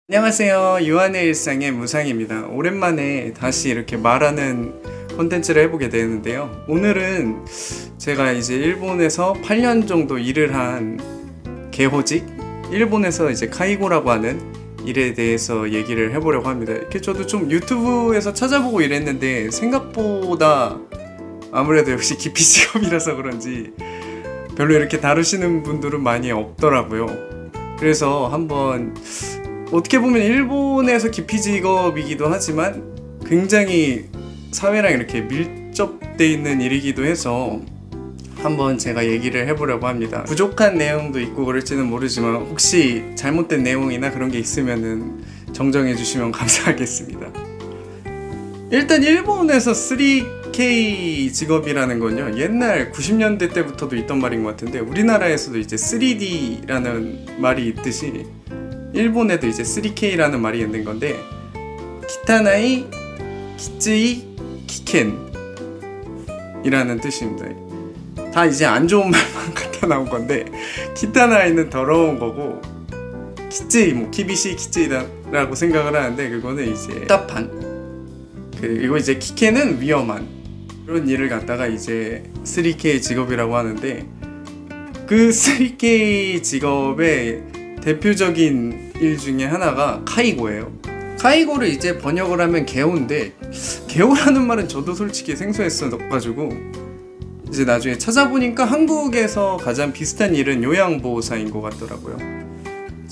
안녕하세요. 유한의 일상의 무상입니다. 오랜만에 다시 이렇게 말하는 콘텐츠를 해보게 되는데요. 오늘은 제가 이제 일본에서 8년 정도 일을 한 개호직, 일본에서 이제 카이고라고 하는 일에 대해서 얘기를 해보려고 합니다. 이렇게 저도 좀 유튜브에서 찾아보고 이랬는데 생각보다 아무래도 역시 기피 직업이라서 그런지 별로 이렇게 다루시는 분들은 많이 없더라고요. 그래서 한번 어떻게 보면 일본에서 기피 직업이기도 하지만 굉장히 사회랑 이렇게 밀접돼 있는 일이기도 해서 한번 제가 얘기를 해보려고 합니다. 부족한 내용도 있고 그럴지는 모르지만 혹시 잘못된 내용이나 그런 게 있으면은 정정해 주시면 감사하겠습니다. 일단 일본에서 3K 직업이라는 건요, 옛날 90년대 때부터도 있던 말인 것 같은데 우리나라에서도 이제 3D라는 말이 있듯이 일본에도 이제 3K라는 말이 있는 건데, 키타나이, 키츠이, 키켄 이라는 뜻입니다. 다 이제 안 좋은 말만 갖다 나온 건데, 키타나이는 더러운 거고, 키츠이, 뭐 키비시 키츠이라고 생각을 하는데 그거는 이제 답답한, 그리고 이제 키켄은 위험한 그런 일을 갖다가 이제 3K 직업이라고 하는데, 그 3K 직업의 대표적인 일 중에 하나가 카이고예요. 카이고를 이제 번역을 하면 개호인데, 개호라는 말은 저도 솔직히 생소했어가지고 이제 나중에 찾아보니까 한국에서 가장 비슷한 일은 요양보호사인 것 같더라고요.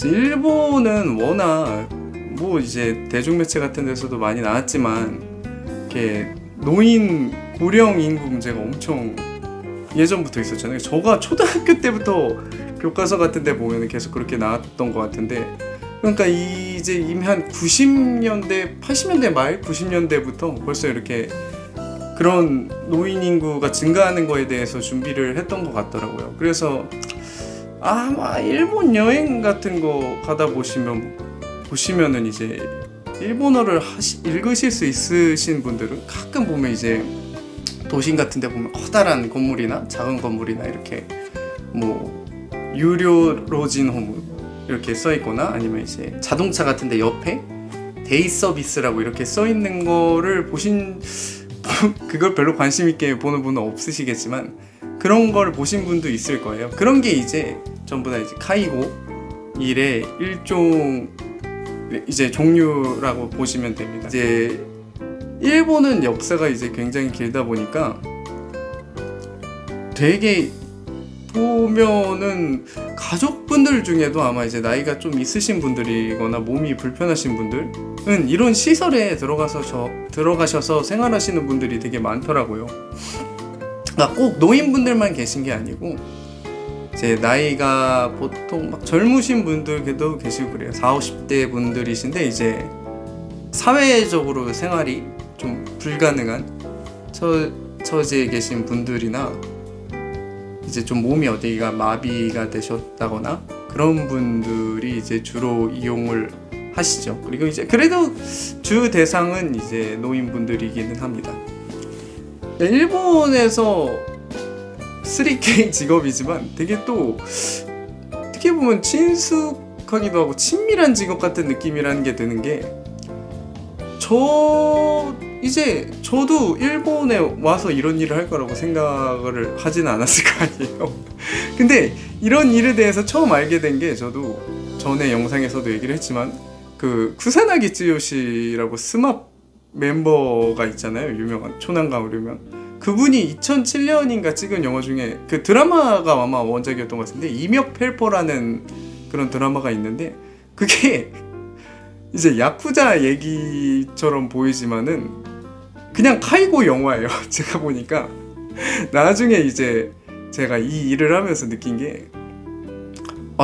일본은 워낙 뭐 이제 대중매체 같은 데서도 많이 나왔지만 이렇게 노인 고령 인구 문제가 엄청 예전부터 있었잖아요. 저가 초등학교 때부터 교과서 같은 데 보면 계속 그렇게 나왔던 것 같은데, 그러니까 이제 이미 한 90년대, 80년대 말 90년대부터 벌써 이렇게 그런 노인 인구가 증가하는 거에 대해서 준비를 했던 것 같더라고요. 그래서 아마 일본 여행 같은 거 가다 보시면은 이제 일본어를 읽으실 수 있으신 분들은 가끔 보면 이제 도심 같은 데 보면 커다란 건물이나 작은 건물이나 이렇게 뭐 유료 로진 홈 이렇게 써 있거나, 아니면 이제 자동차 같은 데 옆에 데이 서비스라고 이렇게 써 있는 거를 그걸 별로 관심 있게 보는 분은 없으시겠지만 그런 걸 보신 분도 있을 거예요. 그런 게 이제 전부 다 이제 카이고 일의 일종 이제 종류라고 보시면 됩니다. 이제 일본은 역사가 이제 굉장히 길다 보니까 되게 보면은 가족분들 중에도 아마 이제 나이가 좀 있으신 분들이거나 몸이 불편하신 분들은 이런 시설에 들어가셔서 생활하시는 분들이 되게 많더라고요. 그러니까 꼭 노인분들만 계신 게 아니고 이제 나이가 보통 막 젊으신 분들도 계시고 그래요. 40, 50대 분들이신데 이제 사회적으로 생활이 좀 불가능한 처지에 계신 분들이나 이제 좀 몸이 어디가 마비가 되셨다거나 그런 분들이 이제 주로 이용을 하시죠. 그리고 이제 그래도 주 대상은 이제 노인분들이기는 합니다. 일본에서 3K 직업이지만 되게 또 어떻게 보면 친숙하기도 하고 친밀한 직업 같은 느낌이라는 게 드는 게, 저도 일본에 와서 이런 일을 할 거라고 생각을 하진 않았을 거 아니에요. 근데 이런 일에 대해서 처음 알게 된 게, 저도 전에 영상에서도 얘기를 했지만 그 쿠사나기 쯔요시라고 스마п 멤버가 있잖아요. 유명한 초난가오류면 그분이 2007년인가 찍은 영화 중에 그 드라마가 아마 원작이었던 것 같은데, 이멱펠퍼라는 그런 드라마가 있는데, 그게 이제 야쿠자 얘기처럼 보이지만은 그냥 카이고 영화예요. 제가 보니까 나중에 이제 제가 이 일을 하면서 느낀 게,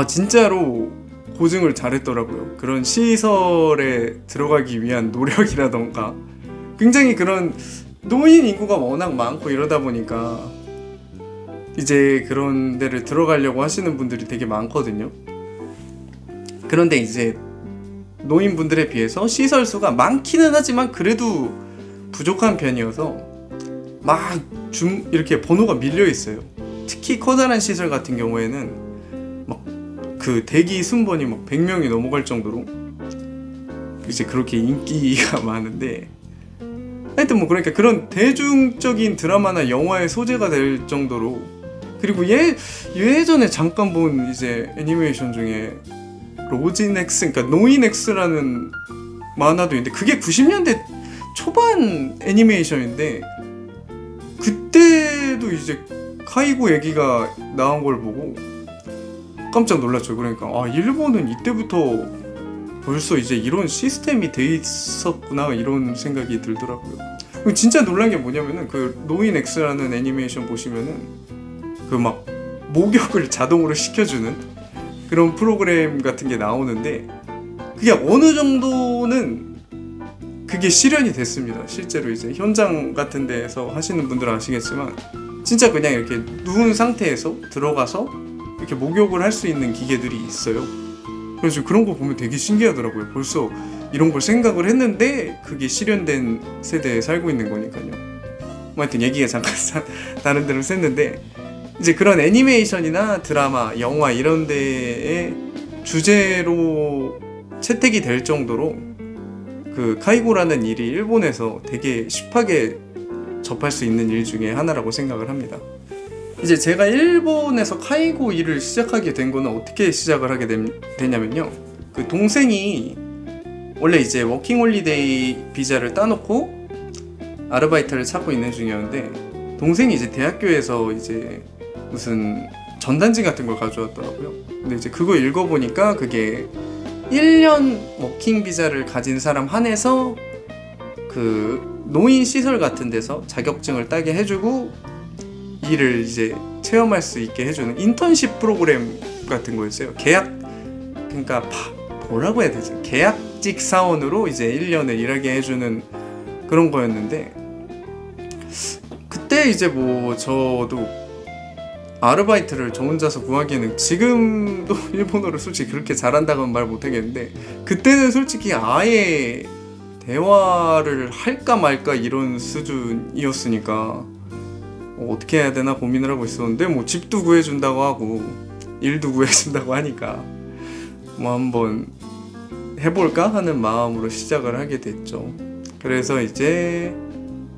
진짜로 고증을 잘했더라고요. 그런 시설에 들어가기 위한 노력이라던가, 굉장히 그런 노인 인구가 워낙 많고 이러다 보니까 이제 그런 데를 들어가려고 하시는 분들이 되게 많거든요. 그런데 이제 노인분들에 비해서 시설 수가 많기는 하지만 그래도 부족한 편이어서 막 이렇게 번호가 밀려 있어요. 특히 커다란 시설 같은 경우에는 막 그 대기 순번이 막 100명이 넘어갈 정도로 이제 그렇게 인기가 많은데, 하여튼 뭐 그러니까 그런 대중적인 드라마나 영화의 소재가 될 정도로, 그리고 예전에 잠깐 본 이제 애니메이션 중에 로진엑스, 그러니까 노인엑스라는 만화도 있는데 그게 90년대 초반 애니메이션인데, 그때도 이제 카이고 얘기가 나온 걸 보고 깜짝 놀랐죠. 그러니까 일본은 이때부터 벌써 이제 이런 시스템이 돼 있었구나, 이런 생각이 들더라고요. 진짜 놀란 게 뭐냐면은 그 노인엑스라는 애니메이션 보시면은 그 막 목욕을 자동으로 시켜주는 그런 프로그램 같은 게 나오는데, 그게 어느 정도는 그게 실현이 됐습니다. 실제로 이제 현장 같은 데에서 하시는 분들은 아시겠지만 진짜 그냥 이렇게 누운 상태에서 들어가서 이렇게 목욕을 할 수 있는 기계들이 있어요. 그래서 그런 거 보면 되게 신기하더라고요. 벌써 이런 걸 생각을 했는데 그게 실현된 세대에 살고 있는 거니까요. 뭐 하여튼 얘기가 잠깐 다른 데로 샜는데, 이제 그런 애니메이션이나 드라마, 영화 이런 데에 주제로 채택이 될 정도로 그 카이고라는 일이 일본에서 되게 쉽게 접할 수 있는 일 중에 하나라고 생각을 합니다. 이제 제가 일본에서 카이고 일을 시작하게 된 거는 어떻게 시작을 하게 됐냐면요, 그 동생이 원래 이제 워킹홀리데이 비자를 따놓고 아르바이트를 찾고 있는 중이었는데, 동생이 이제 대학교에서 이제 무슨 전단지 같은 걸 가져왔더라고요. 근데 이제 그거 읽어보니까 그게 1년 워킹 비자를 가진 사람 한해서 그 노인 시설 같은 데서 자격증을 따게 해주고 일을 이제 체험할 수 있게 해주는 인턴십 프로그램 같은 거였어요. 그러니까 뭐라고 해야 되지? 계약직 사원으로 이제 1년을 일하게 해주는 그런 거였는데, 그때 이제 뭐 저도 아르바이트를 저 혼자서 구하기에는, 지금도 일본어를 솔직히 그렇게 잘한다고는 말 못하겠는데 그때는 솔직히 아예 대화를 할까 말까 이런 수준이었으니까 어떻게 해야 되나 고민을 하고 있었는데, 뭐 집도 구해준다고 하고 일도 구해준다고 하니까 뭐 한번 해볼까 하는 마음으로 시작을 하게 됐죠. 그래서 이제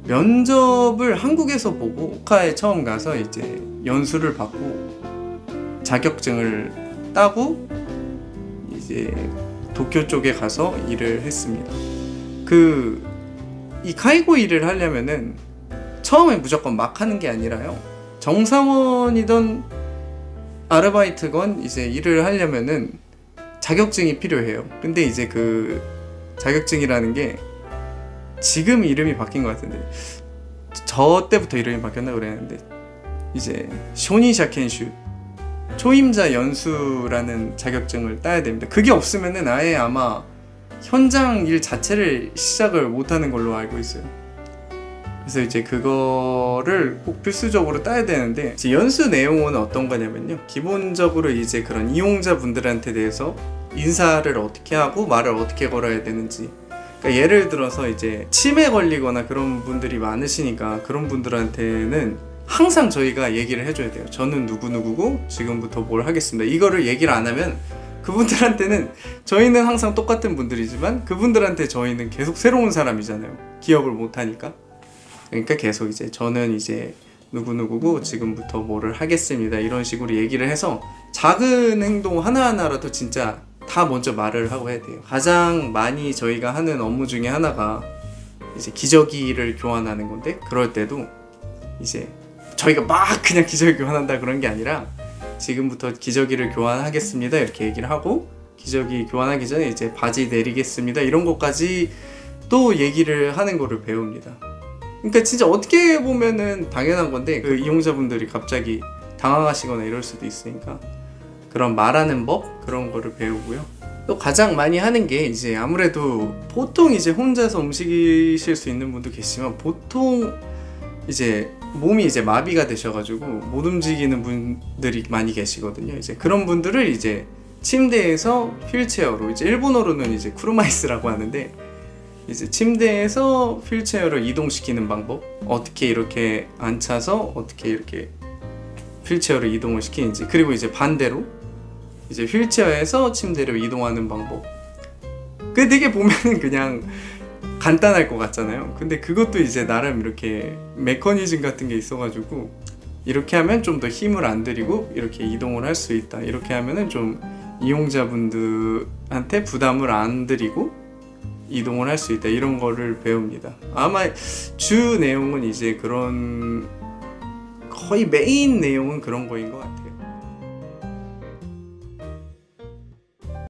면접을 한국에서 보고 오카에 처음 가서 이제 연수를 받고 자격증을 따고 이제 도쿄 쪽에 가서 일을 했습니다. 이 카이고 일을 하려면은 처음에 무조건 막 하는 게 아니라요, 정사원이던 아르바이트건 이제 일을 하려면은 자격증이 필요해요. 근데 이제 그 자격증이라는 게 지금 이름이 바뀐 것 같은데, 저 때부터 이름이 바뀌었나 그랬는데, 이제 쇼니샤 켄슈, 초임자 연수라는 자격증을 따야 됩니다. 그게 없으면은 아예 아마 현장 일 자체를 시작을 못하는 걸로 알고 있어요. 그래서 이제 그거를 꼭 필수적으로 따야 되는데, 이제 연수 내용은 어떤 거냐면요, 기본적으로 이제 그런 이용자분들한테 대해서 인사를 어떻게 하고 말을 어떻게 걸어야 되는지, 그러니까 예를 들어서 이제 치매 걸리거나 그런 분들이 많으시니까 그런 분들한테는 항상 저희가 얘기를 해줘야 돼요. 저는 누구누구고 지금부터 뭘 하겠습니다. 이거를 얘기를 안 하면 그분들한테는, 저희는 항상 똑같은 분들이지만 그분들한테 저희는 계속 새로운 사람이잖아요. 기억을 못하니까. 그러니까 계속 이제 저는 이제 누구누구고 지금부터 뭐를 하겠습니다, 이런 식으로 얘기를 해서 작은 행동 하나하나라도 진짜 다 먼저 말을 하고 해야 돼요. 가장 많이 저희가 하는 업무 중에 하나가 이제 기저귀를 교환하는 건데, 그럴 때도 이제 저희가 막 그냥 기저귀 교환한다 그런 게 아니라 지금부터 기저귀를 교환하겠습니다 이렇게 얘기를 하고, 기저귀 교환하기 전에 이제 바지 내리겠습니다 이런 것까지 또 얘기를 하는 거를 배웁니다. 그러니까 진짜 어떻게 보면은 당연한 건데 그 이용자분들이 갑자기 당황하시거나 이럴 수도 있으니까 그런 말하는 법, 그런 거를 배우고요. 또 가장 많이 하는 게 이제 아무래도 보통 이제 혼자서 움직이실 수 있는 분도 계시지만 보통 이제 몸이 이제 마비가 되셔가지고 못 움직이는 분들이 많이 계시거든요. 이제 그런 분들을 이제 침대에서 휠체어로, 이제 일본어로는 이제 쿠르마이스라고 하는데, 이제 침대에서 휠체어로 이동시키는 방법, 어떻게 이렇게 앉혀서 어떻게 이렇게 휠체어로 이동을 시키는지, 그리고 이제 반대로 이제 휠체어에서 침대로 이동하는 방법, 그 되게 보면은 그냥 간단할 것 같잖아요. 근데 그것도 이제 나름 이렇게 메커니즘 같은 게 있어가지고 이렇게 하면 좀 더 힘을 안 들이고 이렇게 이동을 할 수 있다. 이렇게 하면은 좀 이용자분들한테 부담을 안 드리고 이동을 할 수 있다. 이런 거를 배웁니다. 아마 주 내용은 이제 그런 거의 메인 내용은 그런 거인 것 같아요.